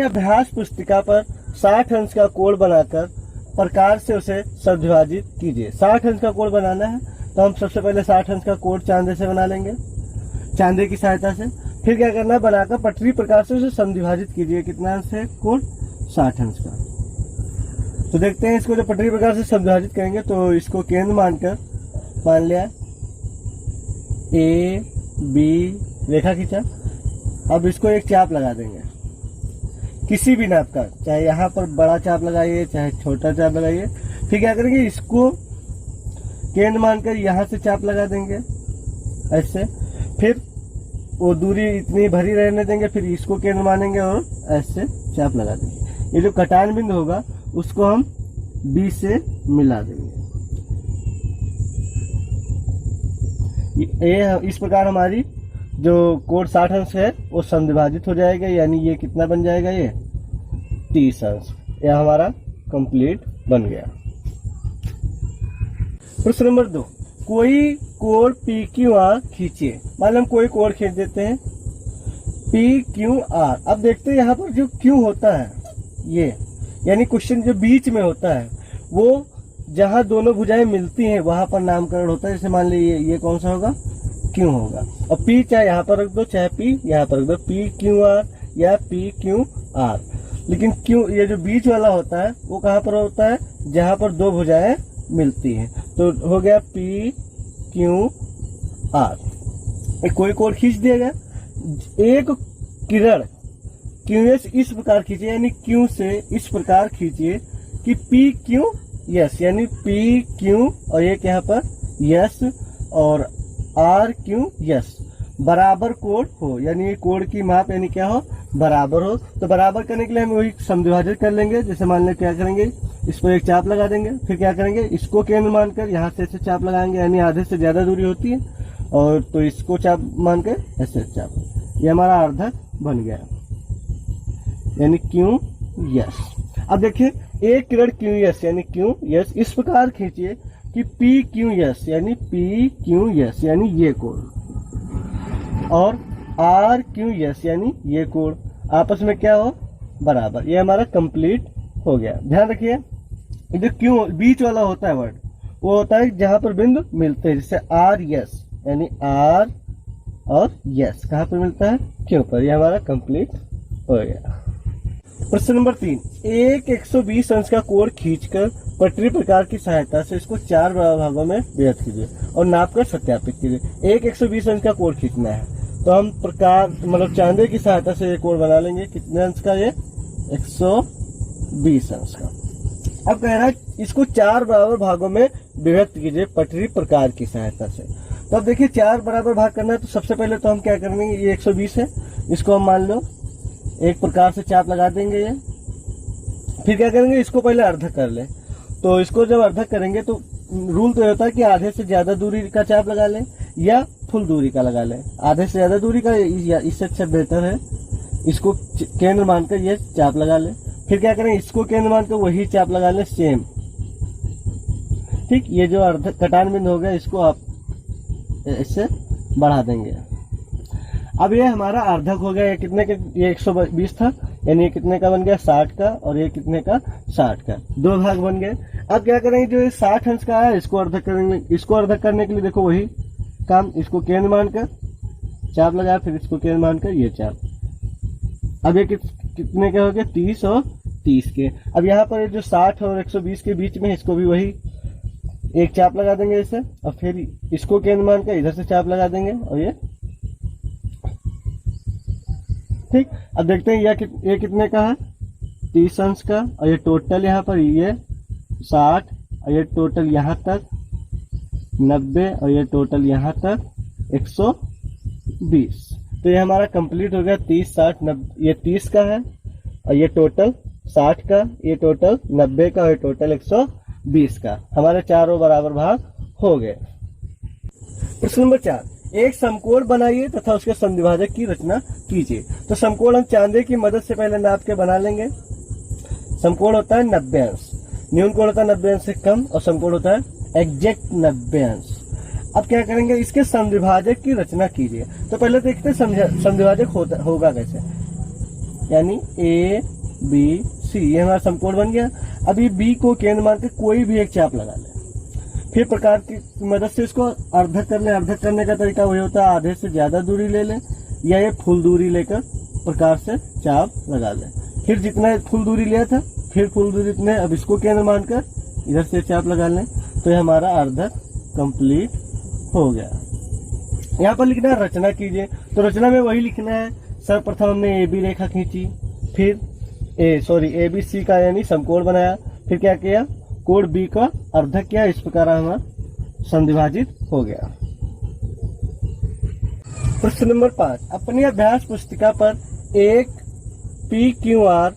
अभ्यास पुस्तिका पर 60 अंश का कोड बनाकर प्रकार से उसे सबविभाजित कीजिए। 60 अंश का कोड बनाना है तो हम सबसे पहले 60 अंश का कोड चांदे से बना लेंगे, चांदे की सहायता से। फिर क्या करना है, बनाकर पटरी प्रकार से उसे समविभाजित कीजिए। कितना अंश है कोड? 60 अंश का। तो देखते हैं इसको जब पटरी प्रकार से समविभाजित करेंगे तो इसको केंद्र मानकर मान लिया ए बी, रेखा खींचा। अब इसको एक चाप लगा देंगे किसी भी नाप का, चाहे यहाँ पर बड़ा चाप लगाइए चाहे छोटा चाप लगाइए। फिर क्या करेंगे, इसको केंद्र मानकर यहाँ से चाप लगा देंगे ऐसे। फिर वो दूरी इतनी भरी रहने देंगे, फिर इसको केंद्र मानेंगे और ऐसे चाप लगा देंगे। ये जो कटान बिंदु होगा उसको हम बी से मिला देंगे। ये इस प्रकार हमारी जो कोड 60 अंश है वो समविभाजित हो जाएगा, यानी ये कितना बन जाएगा, ये 30 अंश। यह हमारा कंप्लीट बन गया। प्रश्न नंबर 2, कोई कोड पी क्यू आर खींचिए। मान लो हम कोई कोड खींच देते हैं पी क्यू आर। अब देखते हैं यहाँ पर जो क्यू होता है ये, यानी क्वेश्चन जो बीच में होता है वो जहाँ दोनों भुजाएं मिलती हैं वहां पर नामकरण होता है। जैसे मान लीजिए ये कौन सा होगा, क्यू होगा। और पी चाहे यहाँ पर रख दो चाहे पी यहाँ पर रख दो, पी क्यू आर या पी क्यू आर। लेकिन क्यू ये जो बीच वाला होता है वो कहाँ पर होता है, जहाँ पर दो भुजाएं मिलती हैं। तो हो गया पी क्यू आर। कोई कोड खींच दिया गया। एक किरण क्यू से इस प्रकार खींचिए, यानी क्यू से इस प्रकार खींचिए कि पी क्यू यस, यानी पी क्यू और एक यहाँ पर यस और आर क्यू यस बराबर कोड हो, यानी कोड की माप यानी क्या हो, बराबर हो। तो बराबर करने के लिए हम वही समविभाजित कर लेंगे। जैसे मान लें क्या करेंगे, इस पर एक चाप लगा देंगे। फिर क्या करेंगे, इसको केंद्र मानकर यहाँ से ऐसे चाप लगाएंगे, यानी आधे से ज्यादा दूरी होती है, और तो इसको चाप मानकर ऐसे चाप। ये हमारा अर्धक बन गया, यानी क्यू यस। अब देखिए एक किरण क्यू यस यानी क्यू यस इस प्रकार खींचिए कि पी क्यू यस यानी पी क्यू यस यानी ये कोण, और आर क्यू यस यानी ये कोण आपस में क्या हो, बराबर। ये हमारा कंप्लीट हो गया। ध्यान रखिए जो क्यू बीच वाला होता है वर्ड वो होता है जहां पर बिंदु मिलते हैं, जैसे आर यस यानी आर और यस कहाँ पर मिलता है, क्यू पर। ये हमारा कंप्लीट हो गया। प्रश्न नंबर 3, एक 120 अंश का कोण खींचकर पटरी प्रकार की सहायता से इसको 4 भागों में विभक्त कीजिए और नाप कर सत्यापित कीजिए। एक 120 अंश का कोण खींचना है तो हम प्रकार मतलब चांदे की सहायता से ये कोण बना लेंगे। कितने अंश का, ये 120 अंश का। अब कह रहा है इसको 4 बराबर भागों में विभक्त कीजिए पटरी प्रकार की सहायता से। तो अब देखिए 4 बराबर भाग करना है तो सबसे पहले तो हम क्या करेंगे, ये 120 है, इसको हम मान लो एक प्रकार से चाप लगा देंगे ये। फिर क्या करेंगे, इसको पहले अर्धक कर ले। तो इसको जब अर्धक करेंगे तो रूल तो होता है कि आधे से ज्यादा दूरी का चाप लगा ले या फुल दूरी का लगा ले। आधे से ज्यादा दूरी का इससे अच्छा बेहतर है, इसको केंद्र मानकर ये चाप लगा ले। फिर क्या करेंगे, इसको केंद्र मानकर वही चाप लगा ले सेम। ठीक, ये जो अर्धक कटान बिंदु हो गया इसको आप इससे बढ़ा देंगे। अब ये हमारा अर्धक हो गया। ये कितने के, ये 120 था, यानी ये कितने का बन गया, 60 का, और ये कितने का, 60 का। 2 भाग बन गए। अब क्या करेंगे, जो ये 60 अंश का है इसको अर्धक करेंगे। इसको अर्धक करने के लिए देखो वही काम, इसको केंद्र मानकर चाप लगाया, फिर इसको केंद्र मानकर ये चाप। अब ये कितने के हो गए, 30 और 30 के। अब यहाँ पर जो 60 और 120 के बीच में इसको भी वही एक चाप लगा देंगे इसे, और फिर इसको केंद्र मानकर इधर से चाप लगा देंगे, और ये ठीक। अब देखते हैं ये कितने का है, 30 अंश का, और ये टोटल यहाँ पर ये 60, और ये टोटल यहाँ तक 90, और ये टोटल यहाँ तक 120। तो ये हमारा कंप्लीट हो गया। 30, 60, 90, ये 30 का है, और ये टोटल 60 का, ये टोटल 90 का, और ये टोटल 120 का। हमारे चारों बराबर भाग हो गए। प्रश्न नंबर 4, एक समकोण बनाइए तथा उसके समद्विभाजक की रचना कीजिए। तो समकोण हम चांदे की मदद से पहले नाप के बना लेंगे। समकोण होता है 90 अंश, न्यून कोण होता है 90 अंश से कम, और समकोण होता है एग्जैक्ट 90 अंश। अब क्या करेंगे, इसके समद्विभाजक की रचना कीजिए। तो पहले देखते हैं समद्विभाजक होगा कैसे। यानी ए बी सी, ये हमारा समकोण बन गया। अब ये बी को केंद्र मान के कोई भी एक चाप लगा ले, फिर प्रकार की मदद से इसको अर्धक कर ले। अर्धक करने का तरीका वही होता है, आधे से ज्यादा दूरी ले लें या ये फुल दूरी लेकर प्रकार से चाप लगा ले। फिर जितना फुल दूरी लिया था, फिर फुल दूरी इतने, अब इसको केंद्र मानकर इधर से चाप लगा लें, तो ये हमारा अर्धक कंप्लीट हो गया। यहाँ पर लिखना है रचना कीजिए, तो रचना में वही लिखना है। सर्वप्रथम हमने ए बी रेखा खींची, फिर ए बी सी का यानी समकोण बनाया, फिर क्या किया, कोण बी का अर्धक किया, इस प्रकार हमारा समद्विभाजित हो गया। प्रश्न नंबर 5, अपनी अभ्यास पुस्तिका पर एक पी क्यू आर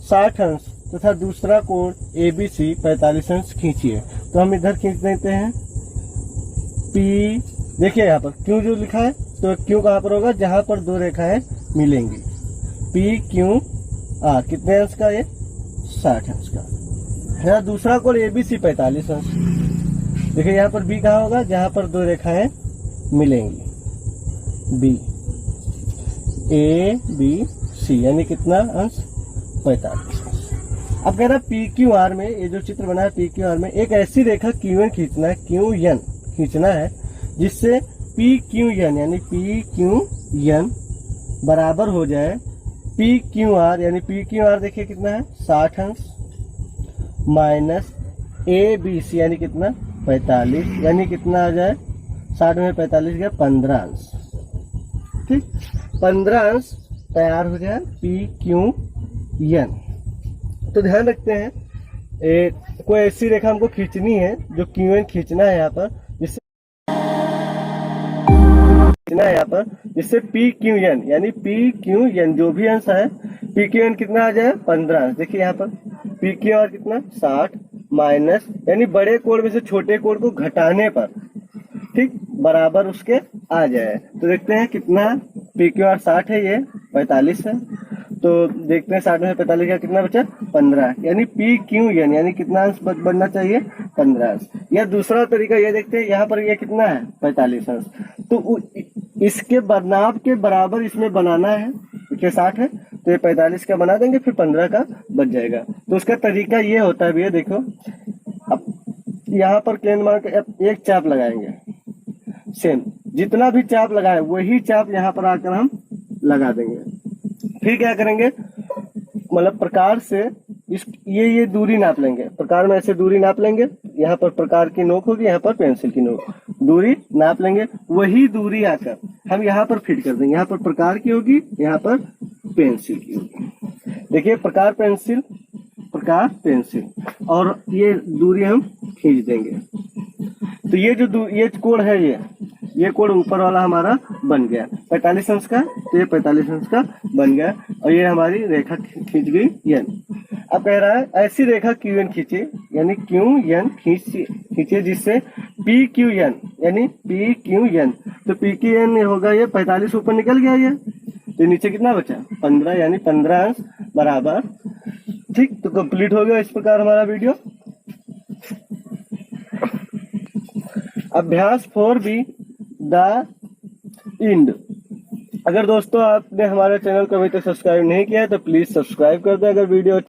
60 अंश तथा दूसरा कोण ए बी सी 45 अंश खींचिए। तो हम इधर खींच देते हैं पी, देखिए यहाँ पर क्यू जो लिखा है, तो क्यू कहाँ पर होगा, जहां पर दो रेखाएं मिलेंगी। पी क्यू आर कितने अंश का, ये 60 अंश का है। दूसरा कोण ए बी सी 45 अंश। देखिए यहाँ पर बी कहाँ होगा, जहां पर दो रेखाएं मिलेंगी, बी ए बी सी, यानी कितना अंश, 45 अंश। अब कह रहा है पी क्यू आर में, ये जो चित्र बना है पी क्यू आर में एक ऐसी रेखा क्यू एन खींचना है, क्यू एन खींचना है, जिससे पी क्यू एन यानी पी क्यू एन बराबर हो जाए पी क्यू आर, यानी पी क्यू आर देखिए कितना है, 60 अंश माइनस ए बी सी यानी कितना, 45, यानी कितना आ जाए, 60 में 45 गया, 15 अंश। ठीक, 15 अंश तैयार हो जाए पी क्यू एन। तो ध्यान रखते हैं, कोई ऐसी रेखा हमको खींचनी है जो क्यू एन खींचना है यहाँ पर, जिससे पी क्यू एन यानी पी क्यू एन जो भी अंश है, पी क्यू एन कितना आ जाए, 15 अंश। देखिए यहाँ पर पी क्यू आर कितना, 60 माइनस, यानी बड़े कोण में से छोटे कोण को घटाने पर, ठीक, बराबर उसके आ जाए। तो देखते हैं कितना, पी क्यू आर 60 है, ये 45 है, तो देखते हैं 60 में 45 का कितना बचा, 15, यानी पी क्यू एन यानी कितना अंश बनना चाहिए, 15 अंश। या दूसरा तरीका ये देखते हैं, यहाँ पर ये कितना है, 45 अंश, तो इसके नाप के बराबर इसमें बनाना है, क्योंकि 60 है तो ये 45 का बना देंगे, फिर 15 का बच जाएगा। तो उसका तरीका ये होता है भैया, देखो अब यहाँ पर केंद्र मान के एक चाप लगाएंगे, सेम जितना भी चाप लगाए वही चाप यहाँ पर आकर हम लगा देंगे। फिर क्या करेंगे, मतलब प्रकार से ये दूरी नाप लेंगे, प्रकार में ऐसे दूरी नाप लेंगे, यहाँ पर प्रकार की नोक होगी, यहाँ पर पेंसिल की नोक, दूरी नाप लेंगे, वही दूरी आकर हम यहाँ पर फिट कर देंगे। यहाँ पर प्रकार की होगी, यहाँ पर पेंसिल की होगी। देखिए प्रकार पेंसिल, प्रकार पेंसिल, और ये दूरी हम खींच देंगे। तो ये जो ये कोण है, ये कोण ऊपर वाला हमारा बन गया 45 अंश का, तो ये 45 अंश का बन गया, और ये हमारी रेखा खींच गई एन। अब कह रहा है ऐसी रेखा क्यू एन खींचे, यानी क्यू एन खींचे जिससे पी क्यू एन यानी पी क्यू एन, तो पी क्यू एन होगा ये 45 ऊपर निकल गया ये, तो नीचे कितना बचा, 15, यानी 15 अंश बराबर। ठीक, तो कंप्लीट हो गया इस प्रकार हमारा वीडियो। अभ्यास 4B द इंड। अगर दोस्तों आपने हमारे चैनल को अभी तक सब्सक्राइब नहीं किया है तो प्लीज सब्सक्राइब कर दें। अगर वीडियो